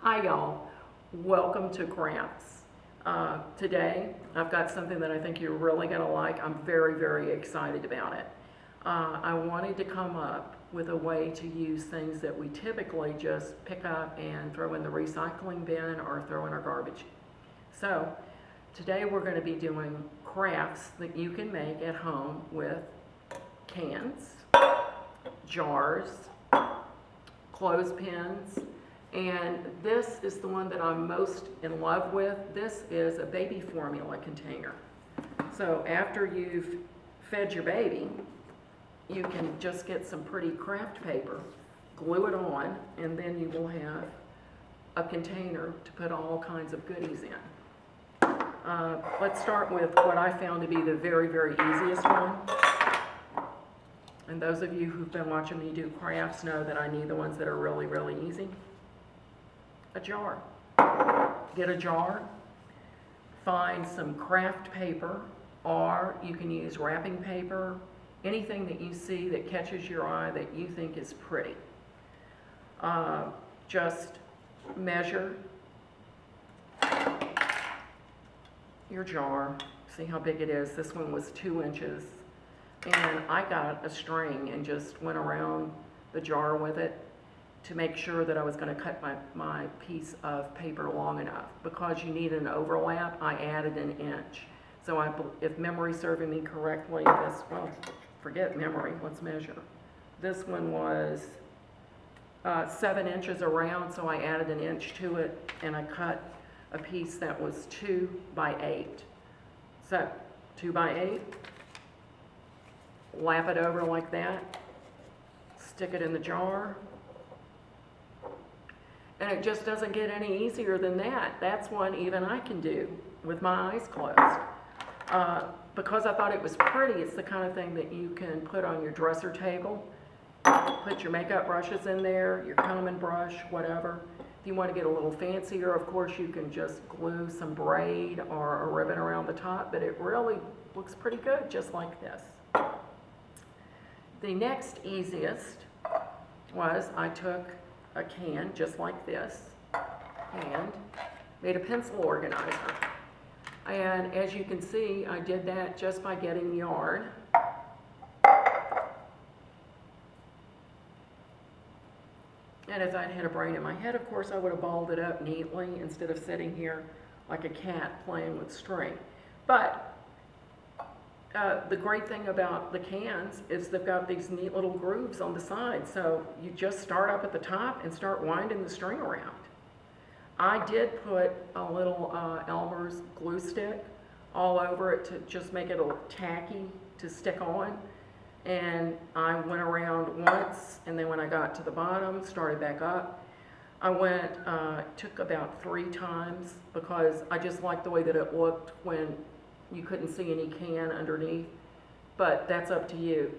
Hi y'all, welcome to Crafts. Today I've got something that I think you're really going to like. I'm very excited about it. I wanted to come up with a way to use things that we typically just pick up and throw in the recycling bin or throw in our garbage. So today we're going to be doing crafts that you can make at home with cans, jars, clothespins, and this is the one that I'm most in love with. This is a baby formula container. So after you've fed your baby, you can just get some pretty craft paper, glue it on, and then you will have a container to put all kinds of goodies in. Let's start with what I found to be the very easiest one. And those of you who've been watching me do crafts know that I need the ones that are really easy. A jar. Get a jar, find some craft paper, or you can use wrapping paper, anything that you see that catches your eye that you think is pretty. Just measure your jar. See how big it is. This one was 2 inches. And I got a string and just went around the jar with it to make sure that I was going to cut my piece of paper long enough. Because you need an overlap, I added an inch. So if memory serving me correctly, forget memory, let's measure. This one was 7 inches around, so I added an inch to it, and I cut a piece that was 2 by 8. So 2 by 8, lap it over like that, stick it in the jar, and it just doesn't get any easier than that. That's one even I can do with my eyes closed. Because I thought it was pretty, it's the kind of thing that you can put on your dresser table, put your makeup brushes in there, your combing brush, whatever. If you want to get a little fancier, of course you can just glue some braid or a ribbon around the top, but it really looks pretty good just like this. The next easiest was I took a can just like this and made a pencil organizer. And as you can see, I did that just by getting yarn. And as I'd had a brain in my head, of course, I would have balled it up neatly instead of sitting here like a cat playing with string. But the great thing about the cans is they've got these neat little grooves on the side. So you just start up at the top and start winding the string around. I did put a little Elmer's glue stick all over it to just make it a little tacky to stick on. And I went around once, and then when I got to the bottom, started back up. I went, took about 3 times because I just liked the way that it looked when you couldn't see any can underneath, but that's up to you.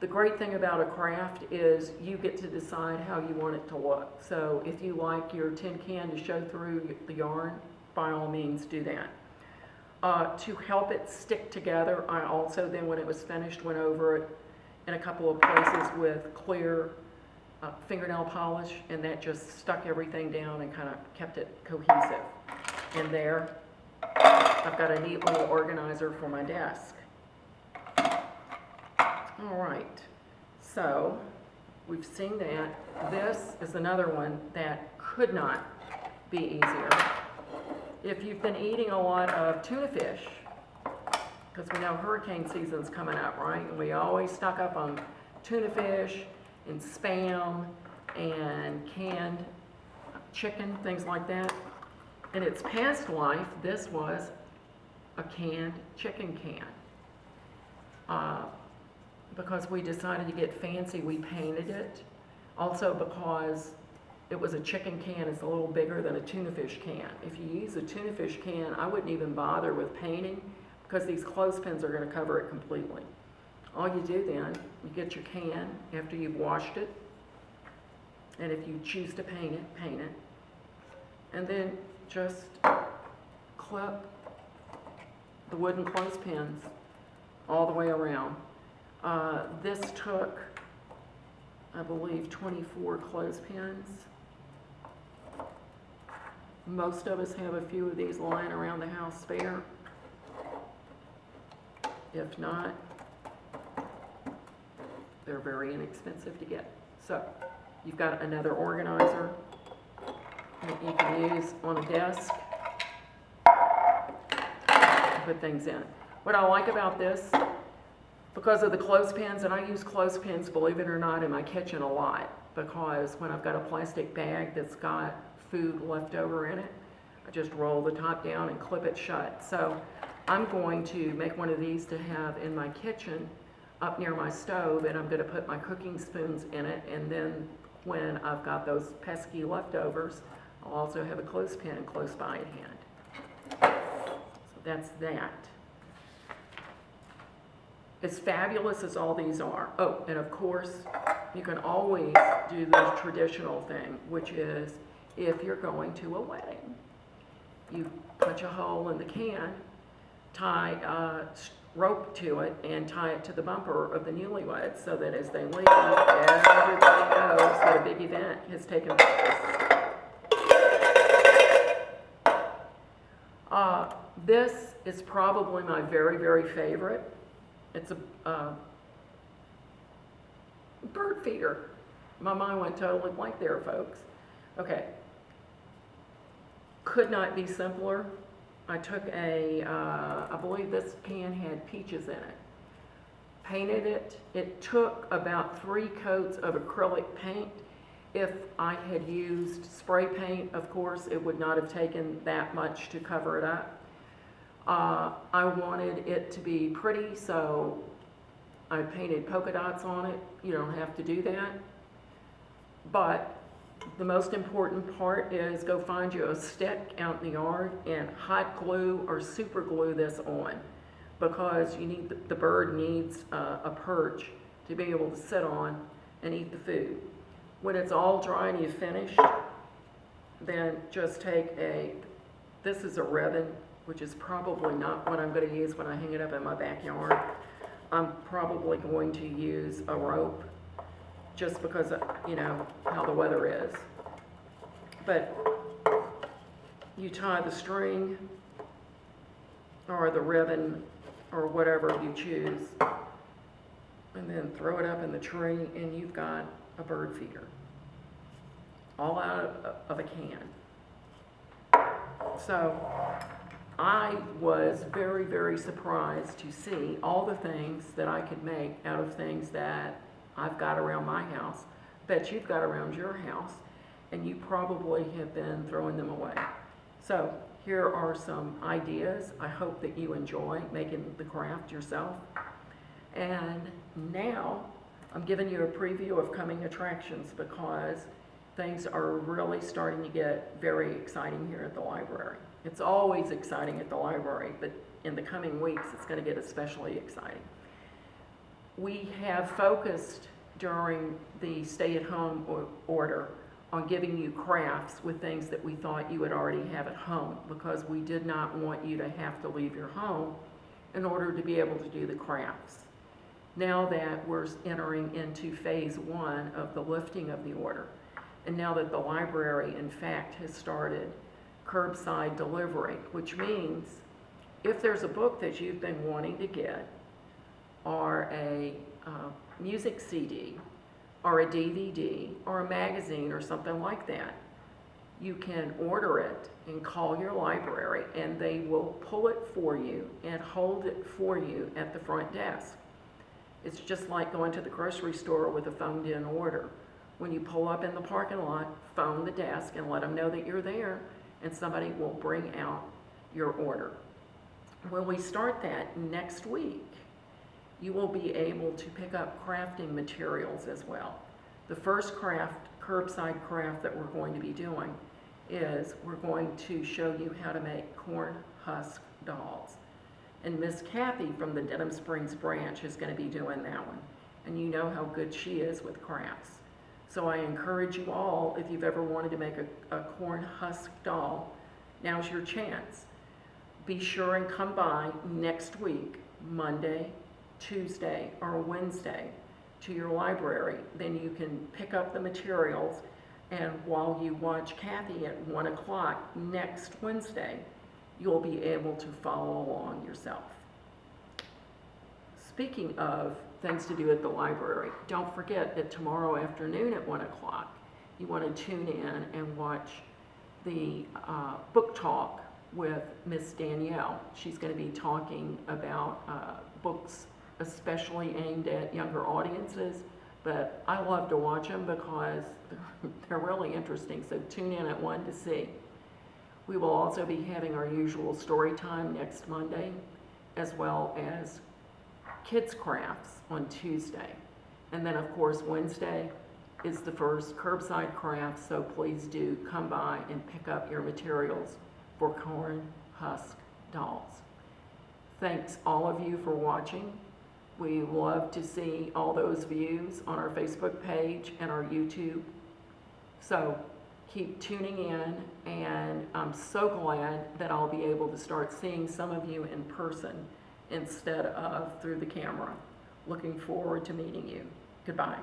The great thing about a craft is you get to decide how you want it to look. So if you like your tin can to show through the yarn, by all means do that. To help it stick together, I also then, when it was finished, went over it in a couple of places with clear fingernail polish, and that just stuck everything down and kind of kept it cohesive. And there, I've got a neat little organizer for my desk. All right, so we've seen that. This is another one that could not be easier. If you've been eating a lot of tuna fish, because we know hurricane season's coming up, right? And we always stock up on tuna fish and Spam and canned chicken, things like that. In its past life, this was a canned chicken can. Because we decided to get fancy, we painted it. Also because it was a chicken can, it's a little bigger than a tuna fish can. If you use a tuna fish can, I wouldn't even bother with painting because these clothespins are going to cover it completely. All you do then, you get your can after you've washed it, and if you choose to paint it, and then just clip the wooden clothespins all the way around. This took, I believe, 24 clothespins. Most of us have a few of these lying around the house spare. If not, they're very inexpensive to get. So you've got another organizer that you can use on a desk to put things in. What I like about this, because of the clothespins, and I use clothespins, believe it or not, in my kitchen a lot, because when I've got a plastic bag that's got food left over in it, I just roll the top down and clip it shut. So I'm going to make one of these to have in my kitchen up near my stove, and I'm going to put my cooking spoons in it, and then when I've got those pesky leftovers, I'll also have a clothespin close by at hand. So that's that. As fabulous as all these are. Oh, and of course, you can always do the traditional thing, which is if you're going to a wedding, you punch a hole in the can, tie a rope to it, and tie it to the bumper of the newlyweds so that as they leave, everybody knows that a big event has taken place. This is probably my very, very favorite. It's a bird feeder. My mind went totally blank there, folks. Okay. Could not be simpler. I took I believe this can had peaches in it. Painted it. It took about 3 coats of acrylic paint. If I had used spray paint, of course, it would not have taken that much to cover it up. I wanted it to be pretty, so I painted polka dots on it. You don't have to do that. But the most important part is go find you a stick out in the yard and hot glue or super glue this on, because you need the bird needs a perch to be able to sit on and eat the food. When it's all dry and you've finished, then just take this is a ribbon, which is probably not what I'm going to use when I hang it up in my backyard. I'm probably going to use a rope, just because of, you know, how the weather is. But you tie the string or the ribbon or whatever you choose, and then throw it up in the tree, and you've got a bird feeder, all out of a can. So I was very, very surprised to see all the things that I could make out of things that I've got around my house, bet you've got around your house, and you probably have been throwing them away. So here are some ideas. I hope that you enjoy making the craft yourself. And now I'm giving you a preview of coming attractions, because things are really starting to get very exciting here at the library. It's always exciting at the library, but in the coming weeks it's going to get especially exciting. We have focused during the stay-at-home order on giving you crafts with things that we thought you would already have at home, because we did not want you to have to leave your home in order to be able to do the crafts. Now that we're entering into phase 1 of the lifting of the order, and now that the library, in fact, has started curbside delivery, which means if there's a book that you've been wanting to get, or a music CD, or a DVD, or a magazine, or something like that, you can order it and call your library, and they will pull it for you and hold it for you at the front desk. It's just like going to the grocery store with a phoned-in order. When you pull up in the parking lot, phone the desk and let them know that you're there, and somebody will bring out your order. When we start that next week, you will be able to pick up crafting materials as well. The first curbside craft that we're going to be doing is we're going to show you how to make corn husk dolls. And Miss Kathy from the Denham Springs branch is going to be doing that one. And you know how good she is with crafts. So I encourage you all, if you've ever wanted to make a corn husk doll, now's your chance. Be sure and come by next week, Monday, Tuesday, or Wednesday, to your library. Then you can pick up the materials And while you watch Kathy at 1 o'clock next Wednesday, you'll be able to follow along yourself. Speaking of things to do at the library, don't forget that tomorrow afternoon at 1 o'clock, you want to tune in and watch the book talk with Miss Danielle. She's going to be talking about books especially aimed at younger audiences, but I love to watch them because they're really interesting, so tune in at 1 to see. We will also be having our usual story time next Monday, as well as kids crafts on Tuesday. And then of course Wednesday is the first curbside craft, so please do come by and pick up your materials for corn husk dolls. Thanks all of you for watching. We love to see all those views on our Facebook page and our YouTube. So keep tuning in, and I'm so glad that I'll be able to start seeing some of you in person instead of through the camera. Looking forward to meeting you. Goodbye.